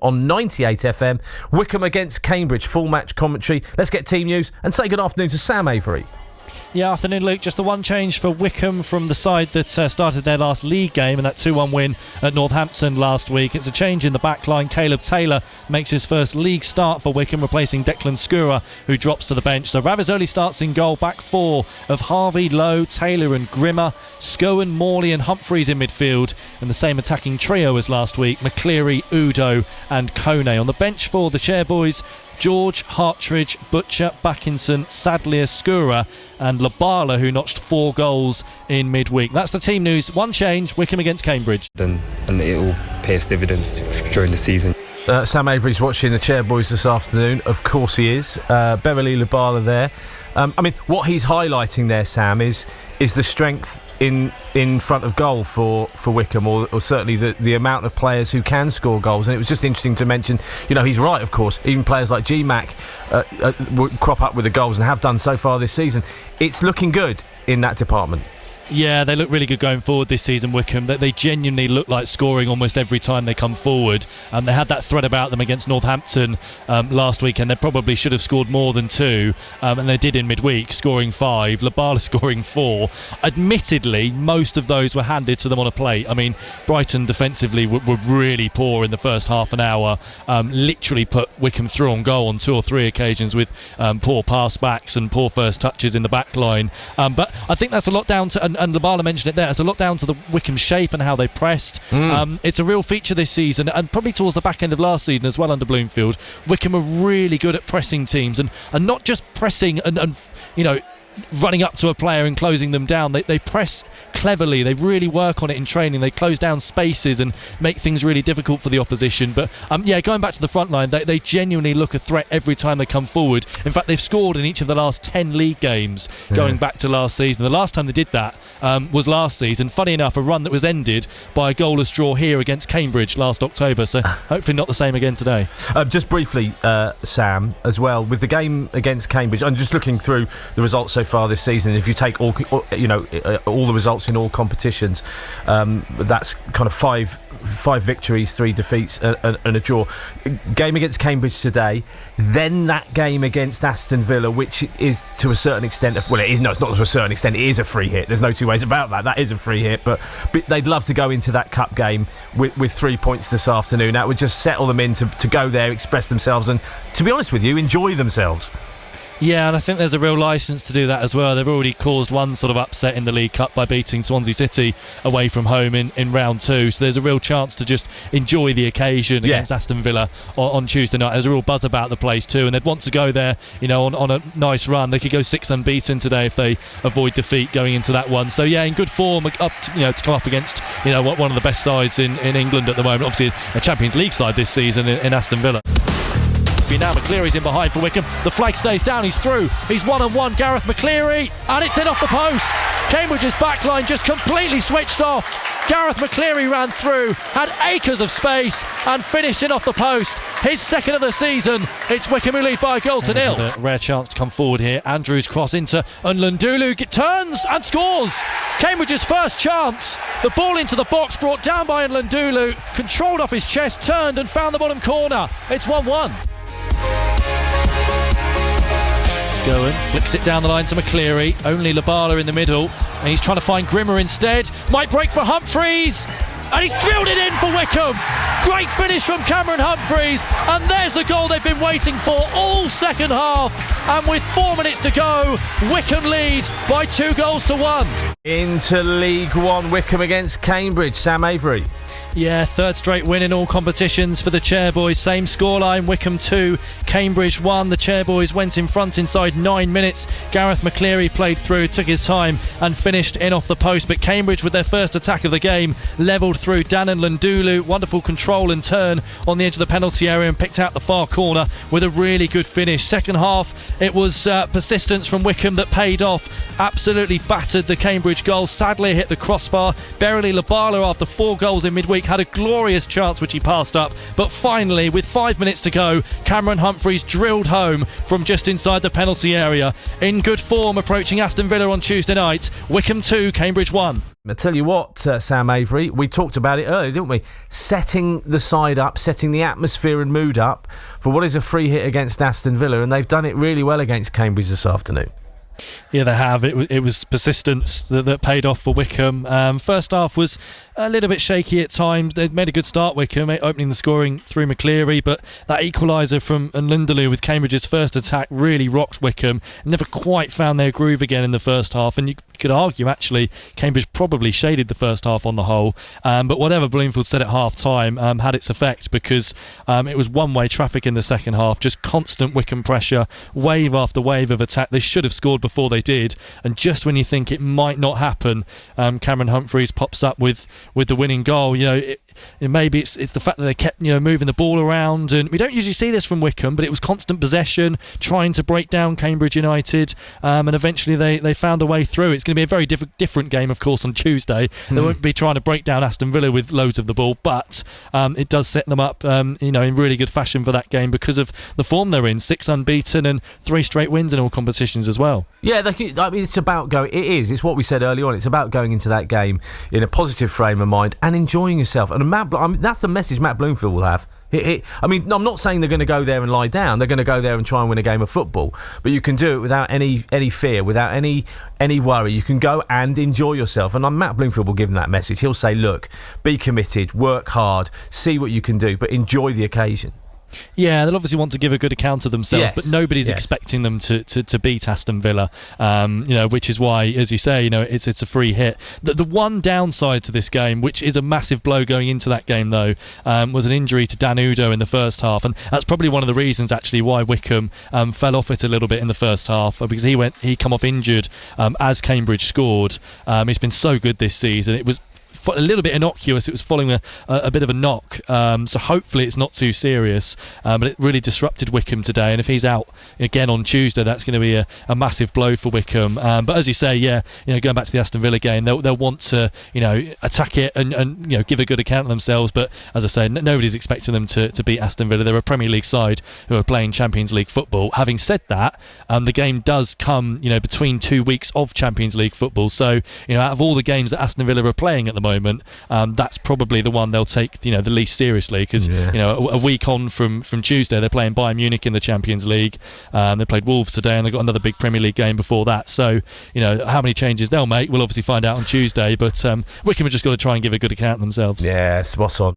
On 98 FM, Wycombe against Cambridge, full match commentary. Let's get team news and say good afternoon to Sam Avery. Yeah, afternoon, Luke. Just the one change for Wycombe from the side that started their last league game and that 2-1 win at Northampton last week. It's a change in the back line. Caleb Taylor makes his first league start for Wycombe, replacing Declan Skura, who drops to the bench. So Ravizoli starts in goal. Back four of Harvey, Lowe, Taylor and Grimmer. Scowen, Morley and Humphreys in midfield. And the same attacking trio as last week. McCleary, Udo and Kone. On the bench for the Chairboys, George, Hartridge, Butcher, Backinson, Sadlier, Skura and Labala, who notched 4 goals in midweek. That's the team news. One change, Wycombe against Cambridge. And it will pay us dividends during the season. Sam Avery's watching the Chairboys this afternoon. Of course he is. Beverly Labala there. What he's highlighting there, Sam, is the strength in front of goal for Wycombe, or certainly the amount of players who can score goals. And it was just interesting to mention, he's right, of course, even players like GMAC crop up with the goals and have done so far this season. It's looking good in that department. Yeah, they look really good going forward this season, Wycombe. They genuinely look like scoring almost every time they come forward. They had that threat about them against Northampton last week, and they probably should have scored more than 2, and they did in midweek, scoring 5, Labala scoring 4. Admittedly, most of those were handed to them on a plate. Brighton defensively were really poor in the first half an hour, literally put Wycombe through on goal on 2 or 3 occasions with poor pass backs and poor first touches in the back line. But I think that's a lot down to, and Labala mentioned it there, it's a lot down to the Wycombe shape and how they pressed. It's a real feature this season, and probably towards the back end of last season as well under Bloomfield. Wycombe are really good at pressing teams, and not just pressing and running up to a player and closing them down. They press cleverly. They really work on it in training. They close down spaces and make things really difficult for the opposition. But going back to the front line, they genuinely look a threat every time they come forward. In fact, they've scored in each of the last 10 league games going back to last season. The last time they did that was last season. Funny enough, a run that was ended by a goalless draw here against Cambridge last October. So hopefully not the same again today. Just briefly, Sam, as well, with the game against Cambridge, I'm just looking through the results so far this season. If you take all the results in all competitions, that's kind of five victories, 3 defeats and a draw. Game against Cambridge today, then that game against Aston Villa, which is to a certain extent, it's not to a certain extent, it is a free hit. There's no two ways about that. That is a free hit, but they'd love to go into that cup game with 3 points this afternoon. That would just settle them in to go there, express themselves, and to be honest with you, enjoy themselves. Yeah, and I think there's a real licence to do that as well. They've already caused one sort of upset in the League Cup by beating Swansea City away from home in round 2. So there's a real chance to just enjoy the occasion against Aston Villa on Tuesday night. There's a real buzz about the place too, and they'd want to go there, on a nice run. They could go 6 unbeaten today if they avoid defeat going into that one. So yeah, in good form to come up against one of the best sides in England at the moment. Obviously a Champions League side this season in Aston Villa. Now McCleary's in behind for Wycombe. The flag stays down, he's through. He's 1-on-1, Gareth McCleary, and it's in off the post. Cambridge's backline just completely switched off. Gareth McCleary ran through, had acres of space, and finished in off the post. His second of the season. It's Wycombe who lead by a goal to nil. A rare chance to come forward here. Andrews cross into Nlundulu, turns and scores. Cambridge's first chance. The ball into the box, brought down by Nlundulu, controlled off his chest, turned and found the bottom corner. It's 1-1. Scowen flicks it down the line to McCleary, only Labala in the middle, and he's trying to find Grimmer instead. Might break for Humphreys, and he's drilled it in for Wycombe. Great finish from Cameron Humphreys, and there's the goal they've been waiting for all second half. And with 4 minutes to go, Wycombe lead by 2 goals to 1. Into League One, Wycombe against Cambridge. Sam Avery. Yeah, third straight win in all competitions for the Chairboys. Same scoreline, Wycombe 2, Cambridge 1. The Chairboys went in front inside 9 minutes. Gareth McCleary played through, took his time and finished in off the post. But Cambridge, with their first attack of the game, levelled through Dan Nlundulu. Wonderful control and turn on the edge of the penalty area and picked out the far corner with a really good finish. Second half, it was persistence from Wycombe that paid off. Absolutely battered the Cambridge goal. Sadly hit the crossbar. Beverly Labala, after 4 goals in midweek, week had a glorious chance which he passed up, but finally, with 5 minutes to go, Cameron Humphreys drilled home from just inside the penalty area. In good form, approaching Aston Villa on Tuesday night. Wycombe 2, Cambridge 1. I tell you what, Sam Avery, we talked about it earlier, didn't we? Setting the side up, setting the atmosphere and mood up for what is a free hit against Aston Villa, and they've done it really well against Cambridge this afternoon. Yeah, they have. It was persistence that paid off for Wycombe. First half was a little bit shaky at times. They'd made a good start, Wycombe, opening the scoring through McCleary, but that equaliser from Lindeloo with Cambridge's first attack really rocked Wycombe. Never quite found their groove again in the first half, and you could argue actually Cambridge probably shaded the first half on the whole, but whatever Bloomfield said at half time had its effect, because it was one-way traffic in the second half, just constant Wycombe pressure, wave after wave of attack. They should have scored before they did, and just when you think it might not happen, Cameron Humphreys pops up with the winning goal. Maybe it's the fact that they kept moving the ball around, and we don't usually see this from Wycombe, but it was constant possession, trying to break down Cambridge United, and eventually they found a way through. It's going to be a very different game, of course, on Tuesday. They won't be trying to break down Aston Villa with loads of the ball, but it does set them up in really good fashion for that game because of the form they're in. 6 unbeaten and 3 straight wins in all competitions as well. Yeah, it's about going. It's what we said earlier on. It's about going into that game in a positive frame of mind and enjoying yourself. And that's the message Matt Bloomfield will have. I'm not saying they're going to go there and lie down. They're going to go there and try and win a game of football. But you can do it without any fear, without any worry. You can go and enjoy yourself. And Matt Bloomfield will give them that message. He'll say, look, be committed, work hard, see what you can do, but enjoy the occasion. Yeah, they'll obviously want to give a good account of themselves, but nobody's expecting them to beat Aston Villa, which is why, as you say, it's a free hit. The one downside to this game, which is a massive blow going into that game though, was an injury to Dan Udoh in the first half, and that's probably one of the reasons actually why Wycombe fell off it a little bit in the first half, because he come off injured as Cambridge scored. He's been so good this season. It was a little bit innocuous. It was following a bit of a knock, so hopefully it's not too serious, but it really disrupted Wycombe today, and if he's out again on Tuesday, that's going to be a massive blow for Wycombe. But as you say, going back to the Aston Villa game, they'll want to attack it and give a good account of themselves, but as I say, nobody's expecting them to beat Aston Villa. They're a Premier League side who are playing Champions League football. Having said that, the game does come between 2 weeks of Champions League football, so out of all the games that Aston Villa are playing at the moment, that's probably the one they'll take the least seriously, because a week on from Tuesday they're playing Bayern Munich in the Champions League. They played Wolves today, and they've got another big Premier League game before that, so how many changes they'll make we'll obviously find out on Tuesday, but Wycombe have just got to try and give a good account of themselves. Yeah, spot on.